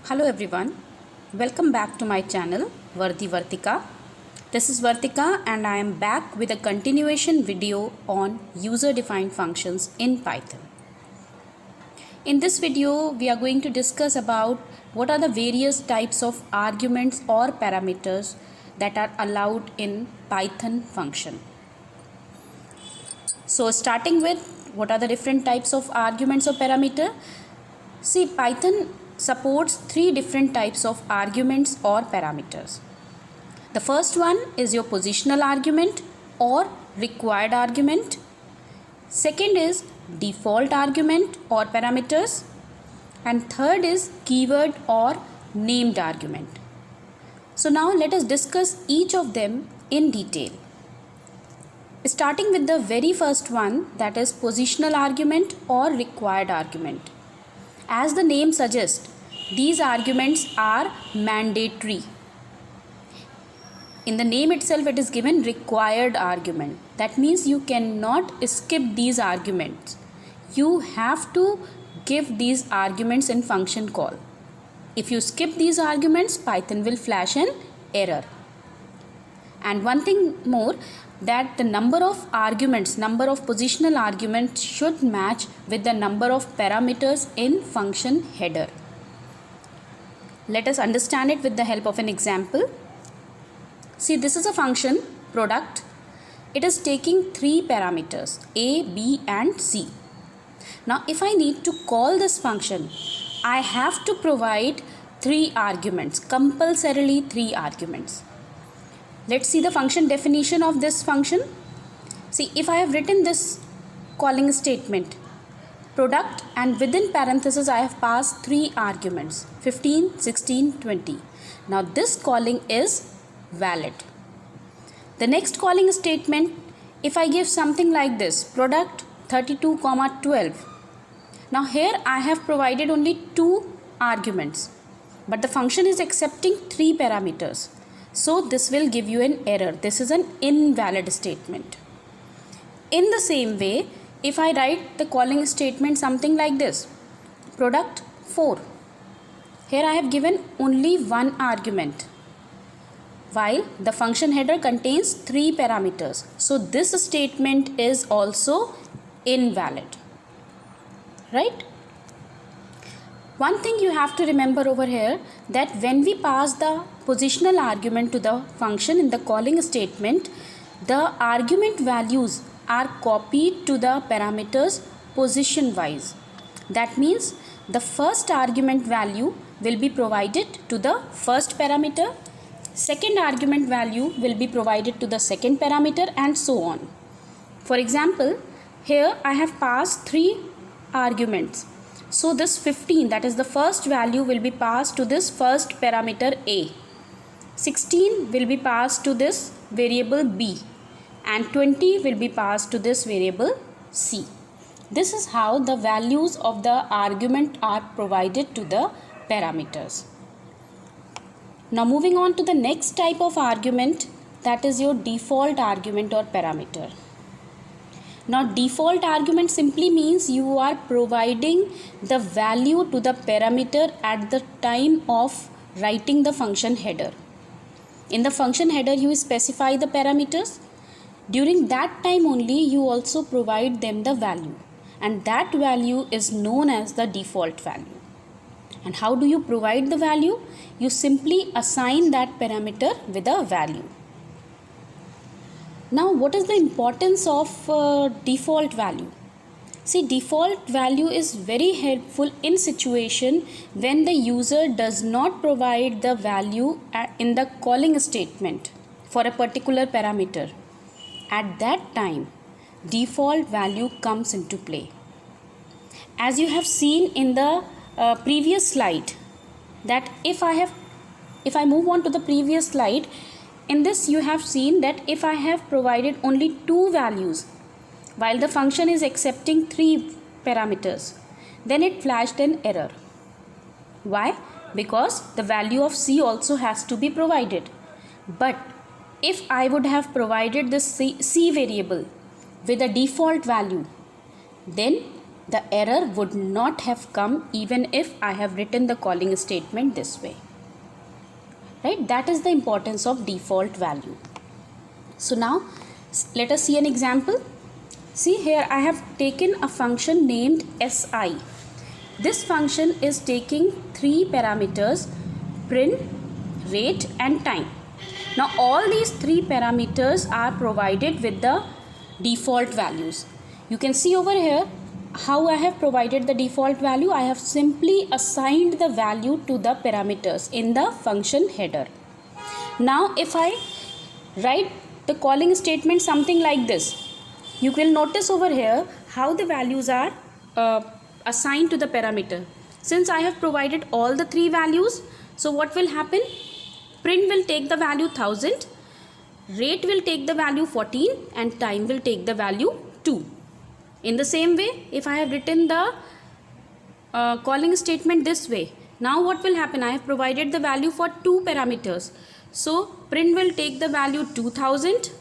Hello everyone, welcome back to my channel Vardhi Vartika. This is Vartika and I am back with a continuation video on user defined functions in Python. In this video we are going to discuss about what are the various types of arguments or parameters that are allowed in Python function. So starting with what are the different types of arguments or parameter. See, Python supports three different types of arguments or parameters. The first one is your positional argument or required argument. Second is default argument or parameters. And third is keyword or named argument. So now let us discuss each of them in detail. Starting with the very first one, that is positional argument or required argument. As the name suggests, these arguments are mandatory. In the name itself, it is given required argument. That means you cannot skip these arguments. You have to give these arguments in function call. If you skip these arguments, Python will flash an error. And one thing more, that the number of arguments, number of positional arguments should match with the number of parameters in function header. Let us understand it with the help of an example. See, this is a function product. It is taking three parameters A, B and C. Now if I need to call this function, I have to provide three arguments, compulsorily three arguments. Let's see the function definition of this function. See, if I have written this calling statement, product, and within parentheses I have passed three arguments, 15, 16, 20. Now this calling is valid. The next calling statement, if I give something like this, product 32, 12. Now here I have provided only two arguments, but the function is accepting three parameters. So this will give you an error. This is an invalid statement. In the same way, if I write the calling statement something like this, product 4. Here I have given only one argument, while the function header contains three parameters. So this statement is also invalid. Right? One thing you have to remember over here, that when we pass the positional argument to the function in the calling statement, the argument values are copied to the parameters position wise. That means the first argument value will be provided to the first parameter, second argument value will be provided to the second parameter, and so on. For example, here I have passed three arguments. So this 15, that is the first value, will be passed to this first parameter A. 16 will be passed to this variable B, and 20 will be passed to this variable C. This is how the values of the argument are provided to the parameters. Now moving on to the next type of argument, that is your default argument or parameter. Now default argument simply means you are providing the value to the parameter at the time of writing the function header. In the function header you specify the parameters. During that time only you also provide them the value, and that value is known as the default value. And how do you provide the value? You simply assign that parameter with a value. Now what is the importance of default value? See, default value is very helpful in situation when the user does not provide the value in the calling statement for a particular parameter. At that time, default value comes into play. As you have seen in the previous slide, that if I move on to the previous slide, in this you have seen that if I have provided only two values while the function is accepting three parameters, then it flashed an error. Why? Because the value of C also has to be provided. But if I would have provided the C variable with a default value, then the error would not have come even if I have written the calling statement this way. Right? That is the importance of default value. So now let us see an example. See here, I have taken a function named SI. This function is taking three parameters: print, rate and time. Now all these three parameters are provided with the default values. You can see over here how I have provided the default value. I have simply assigned the value to the parameters in the function header. Now if I write the calling statement something like this, you will notice over here how the values are assigned to the parameter. Since I have provided all the three values, so what will happen? Print will take the value 1000, rate will take the value 14 and time will take the value 2. In the same way, if I have written the calling statement this way, now what will happen? I have provided the value for two parameters. So print will take the value 2000,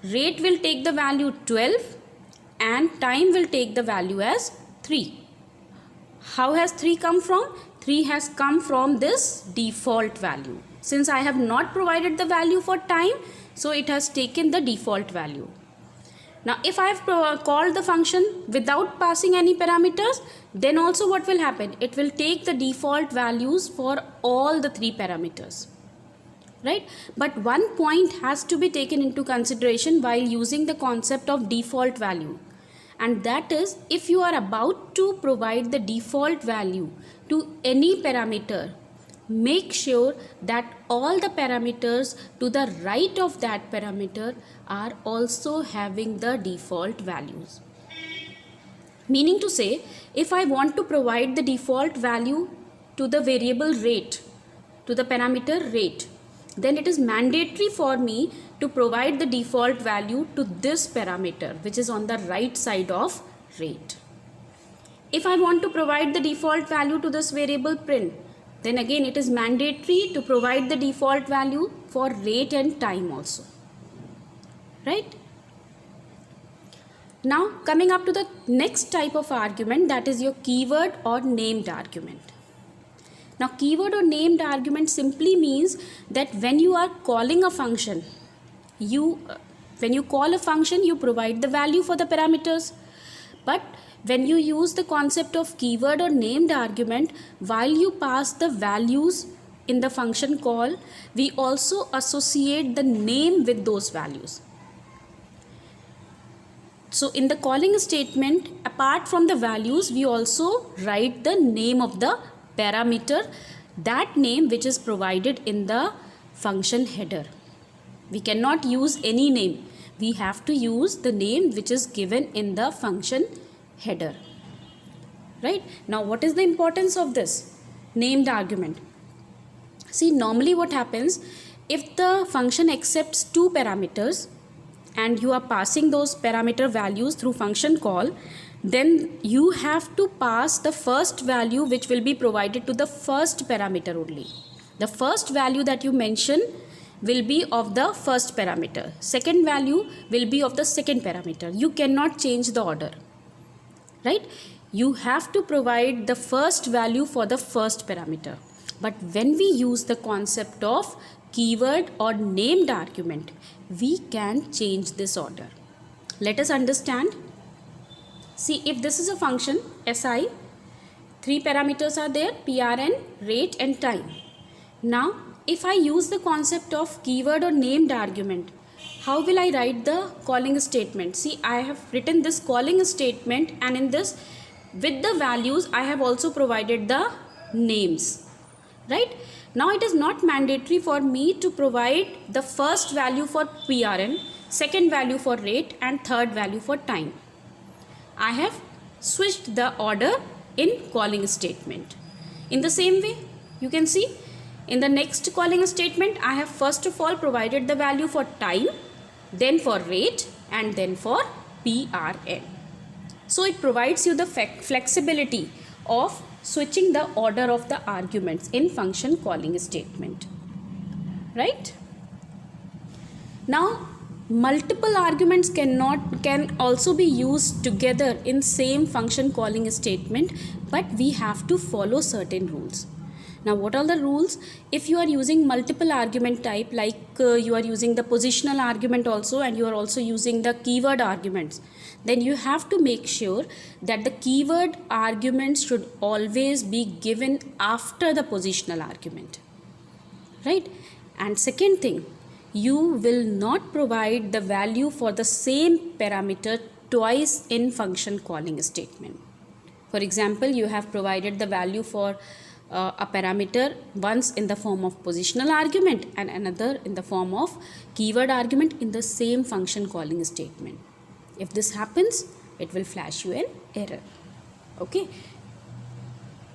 rate will take the value 12 and time will take the value as 3. How has 3 come from? 3 has come from this default value. Since I have not provided the value for time, so it has taken the default value. Now if I have called the function without passing any parameters, then also what will happen? It will take the default values for all the three parameters. Right? But one point has to be taken into consideration while using the concept of default value. And that is, if you are about to provide the default value to any parameter, make sure that all the parameters to the right of that parameter are also having the default values. Meaning to say, if I want to provide the default value to the variable rate, to the parameter rate, then it is mandatory for me to provide the default value to this parameter, which is on the right side of rate. If I want to provide the default value to this variable print, then again it is mandatory to provide the default value for rate and time also. Right? Now coming up to the next type of argument, that is your keyword or named argument. Now keyword or named argument simply means that when you are calling a function, when you call a function, you provide the value for the parameters. But when you use the concept of keyword or named argument, while you pass the values in the function call, we also associate the name with those values. So in the calling statement, apart from the values, we also write the name of the parameter, that name which is provided in the function header. We cannot use any name. We have to use the name which is given in the function header. Right? Now what is the importance of this named argument? See, normally what happens, if the function accepts two parameters and you are passing those parameter values through function call, then you have to pass the first value which will be provided to the first parameter only. The first value that you mention will be of the first parameter. Second value will be of the second parameter. You cannot change the order. Right? You have to provide the first value for the first parameter. But when we use the concept of keyword or named argument, we can change this order. Let us understand. See, if this is a function SI, three parameters are there: PRN, rate and time. Now, if I use the concept of keyword or named argument, how will I write the calling statement? See, I have written this calling statement, and in this, with the values, I have also provided the names. Right? Now, it is not mandatory for me to provide the first value for PRN, second value for rate and third value for time. I have switched the order in calling statement. In the same way, you can see in the next calling statement, I have first of all provided the value for time, then for rate and then for PRN. So it provides you the flexibility of switching the order of the arguments in function calling statement. Right? Now multiple arguments can also be used together in same function calling statement, but we have to follow certain rules. Now what are the rules? If you are using multiple argument type, like you are using the positional argument also, and you are also using the keyword arguments, then you have to make sure that the keyword arguments should always be given after the positional argument, right? And second thing, you will not provide the value for the same parameter twice in function calling statement. For example, you have provided the value for a parameter once in the form of positional argument and another in the form of keyword argument in the same function calling statement. If this happens, it will flash you an error. Okay.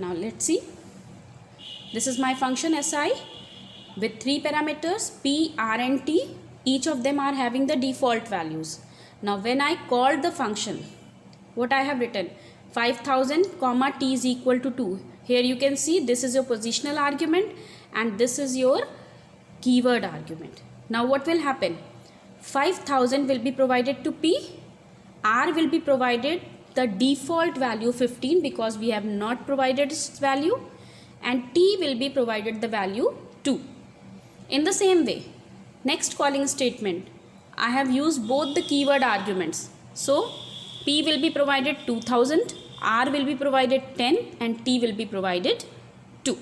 Now let's see. This is my function SI with 3 parameters P, R and T. Each of them are having the default values. Now when I called the function, what I have written, 5000 comma T is equal to 2. Here you can see this is your positional argument and this is your keyword argument. Now what will happen? 5000 will be provided to P, R will be provided the default value 15 because we have not provided its value, and T will be provided the value 2. In the same way, next calling statement, I have used both the keyword arguments. So P will be provided 2000, R will be provided 10 and T will be provided 2.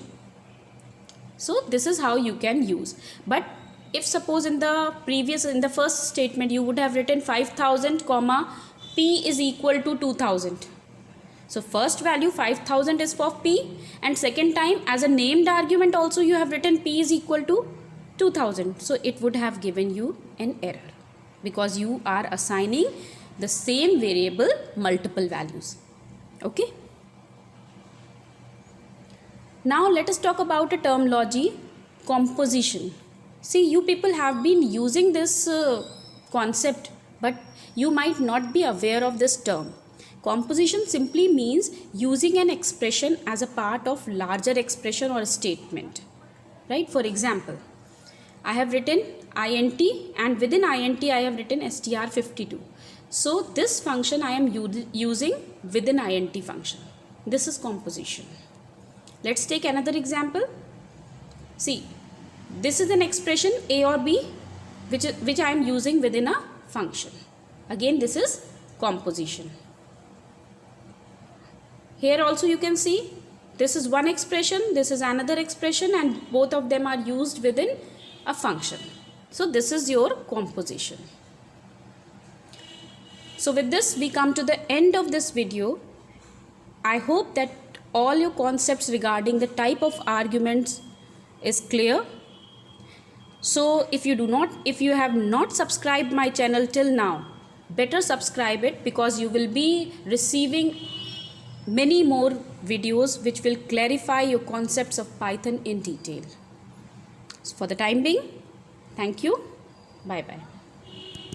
So this is how you can use. But if suppose in the first statement you would have written 5000 comma P is equal to 2000. So first value 5000 is for P, and second time as a named argument also you have written P is equal to 2000. So it would have given you an error because you are assigning the same variable multiple values. Okay. Now let us talk about a terminology, composition. See, you people have been using this concept, but you might not be aware of this term. Composition simply means using an expression as a part of larger expression or a statement. Right? For example, I have written int and within int I have written str52. So this function I am using within int function. This is composition. Let's take another example. See, this is an expression a or b which I am using within a function. Again, this is composition. Here also you can see this is one expression, this is another expression, and both of them are used within a function. So this is your composition. So with this we come to the end of this video. I hope that all your concepts regarding the type of arguments is clear. So if you have not subscribed my channel till now, better subscribe it, because you will be receiving many more videos which will clarify your concepts of Python in detail. So for the time being, thank you. Bye bye.